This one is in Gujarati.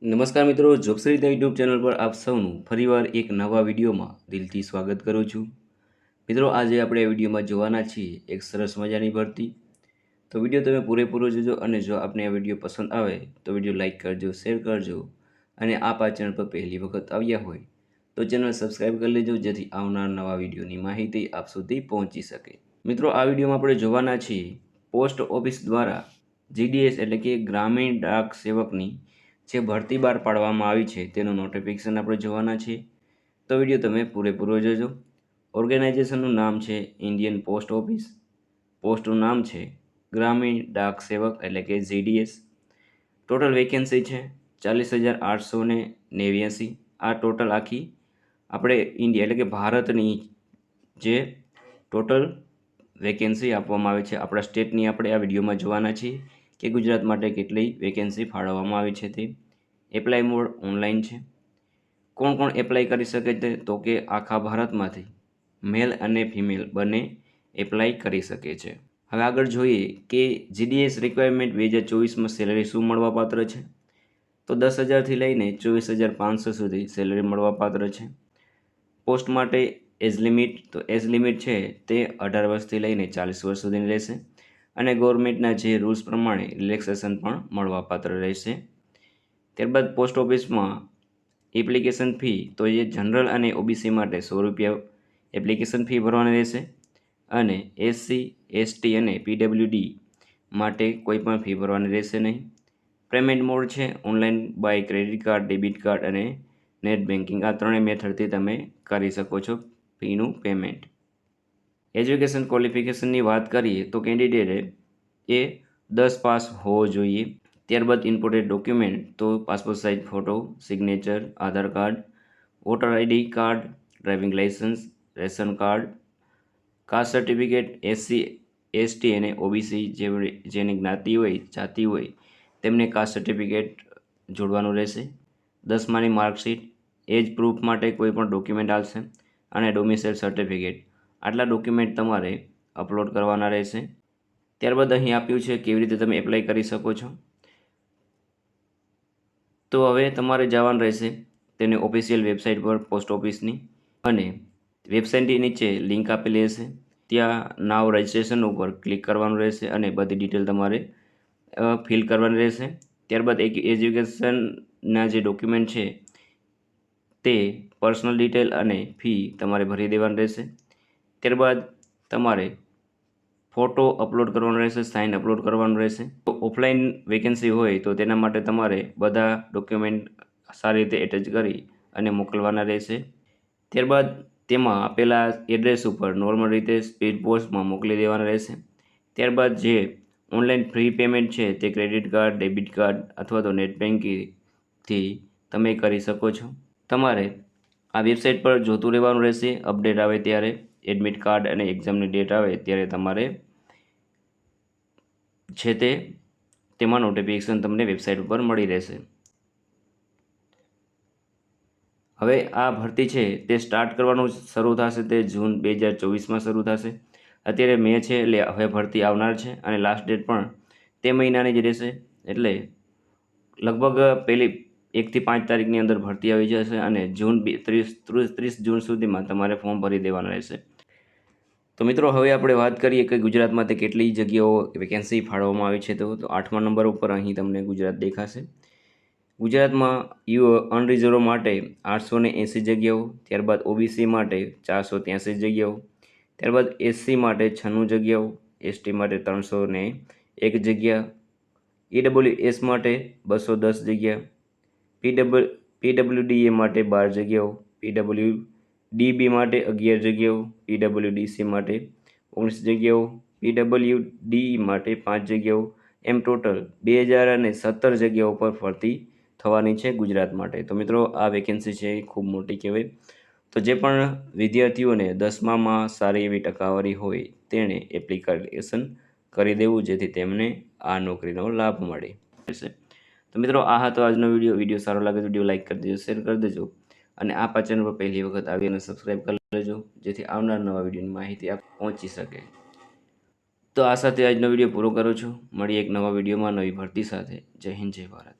નમસ્કાર મિત્રો, જોબશ્રી યુટ્યુબ ચેનલ પર આપ સૌનું ફરીવાર એક નવા વિડીયોમાં દિલથી સ્વાગત કરું છું. મિત્રો, આજે આપણે આ વિડીયોમાં જોવાના છીએ એક સરસ મજાની ભરતી. તો વિડીયો તમે પૂરેપૂરો જોજો અને જો આપને આ વિડીયો પસંદ આવે તો વિડીયો લાઇક કરજો, શેર કરજો અને આપ આ ચેનલ પર પહેલી વખત આવ્યા હોય તો ચેનલ સબસ્ક્રાઈબ કરી લેજો જેથી આવનાર નવા વિડીયોની માહિતી આપ સુધી પહોંચી શકે. મિત્રો, આ વિડીયોમાં આપણે જોવાના છીએ પોસ્ટ ઓફિસ દ્વારા જીડીએસ એટલે કે ગ્રામીણ ડાક સેવકની જે ભરતી બહાર પાડવામાં આવી છે તેનું નોટિફિકેશન આપણે જોવાના છીએ. તો વિડીયો તમે પૂરેપૂરો જોજો. ઓર્ગેનાઇઝેશનનું નામ છે ઇન્ડિયન પોસ્ટ ઓફિસ. પોસ્ટનું નામ છે ગ્રામીણ ડાક સેવક એટલે કે જીડીએસ. ટોટલ વેકેન્સી છે 40,889. આ ટોટલ આખી આપણે ઇન્ડિયા એટલે કે ભારતની જે ટોટલ વેકેન્સી આપવામાં આવે છે આપણા સ્ટેટની આપણે આ વિડીયોમાં જોવાના છીએ કે ગુજરાત માટે કેટલી વેકેન્સી ફાળવવામાં આવી છે તે. એપ્લાય મોડ ઓનલાઈન છે. કોણ કોણ એપ્લાય કરી શકે છે તો કે આખા ભારતમાંથી મેલ અને ફિમેલ બંને એપ્લાય કરી શકે છે. હવે આગળ જોઈએ કે જીડીએસ રિક્વાયરમેન્ટ 2024માં સેલરી શું મળવાપાત્ર છે. તો 10,000થી લઈને 24,500 સુધી સેલરી મળવાપાત્ર છે. પોસ્ટ માટે એજ લિમિટ છે તે 18 વર્ષથી લઈને 40 વર્ષ સુધીની રહેશે અને ગવર્મેન્ટના જે રૂલ્સ પ્રમાણે રિલેક્સેશન પણ મળવાપાત્ર રહેશે. ત્યારબાદ પોસ્ટ ઓફિસમાં એપ્લિકેશન ફી તો એ જનરલ અને ઓબીસી માટે ₹100 એપ્લિકેશન ફી ભરવાની રહેશે અને એસસી, એસટી અને પીડબ્લ્યુડી માટે કોઈ પણ ફી ભરવાની રહેશે નહીં. પેમેન્ટ મોડ છે online by credit card, debit card અને નેટ બેન્કિંગ. આ ત્રણેય મેથડથી તમે કરી શકો છો ફીનું પેમેન્ટ. એજ્યુકેશન ક્વોલિફિકેશનની વાત કરીએ તો કેન્ડિડેટે એ 10 પાસ હોવો જોઈએ. ત્યારબાદ ઇમ્પોર્ટેડ ડોક્યુમેન્ટ તો passport size photo, signature, Aadhaar card, voter ID card, driving licence, ration card, caste certificate. SC, ST અને ઓબીસી જેની જ્ઞાતિ હોય, જાતિ હોય તેમને કાસ્ટ સર્ટિફિકેટ જોડવાનું રહેશે. 10માની માર્કશીટ, એજ પ્રૂફ માટે કોઈ પણ ડોક્યુમેન્ટ આવશે અને ડોમિસાઇલ સર્ટિફિકેટ. આટલા ડોક્યુમેન્ટ તમારે અપલોડ કરવાના રહેશે. ત્યારબાદ અહીં આપ્યું છે કેવી રીતે તમે એપ્લાય કરી શકો છો. તો હવે તમારે જવાનું રહેશે તેની ઓફિશિયલ વેબસાઇટ પર પોસ્ટ ઓફિસની અને વેબસાઇટની નીચે લિંક આપેલી હશે ત્યાં નાવ રજિસ્ટ્રેશન ઉપર ક્લિક કરવાનું રહેશે અને બધી ડિટેલ તમારે ફિલ કરવાની રહેશે. ત્યારબાદ એક એજ્યુકેશનના જે ડોક્યુમેન્ટ છે તે પર્સનલ ડિટેલ અને ફી તમારે ભરી દેવાની રહેશે. ત્યારબાદ તમારે ફોટો અપલોડ કરવાનો રહેશે, સાઇન અપલોડ કરવાનું રહેશે. તો ઓફલાઈન વેકેન્સી હોય તો તેના માટે તમારે બધા ડોક્યુમેન્ટ સારી રીતે એટેચ કરી અને મોકલવાના રહેશે. ત્યારબાદ તેમાં આપેલા એડ્રેસ ઉપર નોર્મલ રીતે સ્પીડ પોસ્ટમાં મોકલી દેવાના રહેશે. ત્યારબાદ જે ઓનલાઈન ફ્રી પેમેન્ટ છે તે ક્રેડિટ કાર્ડ, ડેબિટ કાર્ડ અથવા તો નેટ બેન્કિંગથી તમે કરી શકો છો. તમારે આ વેબસાઇટ પર જોતું રહેવાનું રહેશે. અપડેટ આવે ત્યારે એડમિટ કાર્ડ અને એક્ઝામની ડેટ આવે ત્યારે તમારે છે તેમાં નોટિફિકેશન તમને વેબસાઇટ ઉપર મળી રહેશે. હવે આ ભરતી છે તે સ્ટાર્ટ કરવાનું શરૂ થશે તે જૂન 2024માં શરૂ થશે. અત્યારે મે છે એટલે હવે ભરતી આવનાર છે અને લાસ્ટ ડેટ પણ તે મહિનાની જ રહેશે. એટલે લગભગ પહેલી 1થી 5 તારીખની અંદર ભરતી આવી જશે અને જૂન 30 જૂન સુધીમાં તમારે ફોર્મ ભરી દેવાના રહેશે. તો મિત્રો, હવે આપણે વાત કરીએ કે ગુજરાતમાં તે કેટલી જગ્યાઓ વેકેન્સી ફાળવવામાં આવી છે. તો 8મા નંબર ઉપર અહીં તમને ગુજરાત દેખાશે. ગુજરાતમાં અનરિઝર્વ માટે 880 જગ્યાઓ, ત્યારબાદ ઓબીસી માટે 483 જગ્યાઓ, ત્યારબાદ એસસી માટે 96 જગ્યાઓ, એસટી માટે 301 જગ્યા, ઈડબ્લ્યુએસ માટે 210 જગ્યા, પીડબ્લ્યુડીએ માટે 12 જગ્યાઓ, પીડબ્લ્યુડીબી માટે 11 જગ્યાઓ, પીડબ્લ્યુડીસી માટે 19 જગ્યાઓ, પીડબ્લ્યુડી માટે 5 જગ્યાઓ. એમ ટોટલ 2017 જગ્યાઓ પર ભરતી થવાની છે ગુજરાત માટે. તો મિત્રો, આ વેકેન્સી છે એ ખૂબ મોટી કહેવાય. તો જે પણ વિદ્યાર્થીઓને 10મામાં સારી એવી ટકાવારી હોય તેણે એપ્લિકેશન કરી દેવું જેથી તેમને આ નોકરીનો લાભ મળે. તો મિત્રો, આ હતો આજનો વિડીયો સારો લાગે તો વિડીયો લાઇક કરી દેજો, શેર કરી દેજો અને આ ચેનલ પર પહેલી વખત આવી અને સબસ્ક્રાઈબ કરી લેજો જેથી આવનાર નવા વિડીયોની માહિતી આપ પહોંચી શકે. તો આ સાથે આજનો વિડીયો પૂરો કરું છું. મળીએ એક નવા વિડીયોમાં નવી ભરતી સાથે. જય હિન્દ, જય ભારત.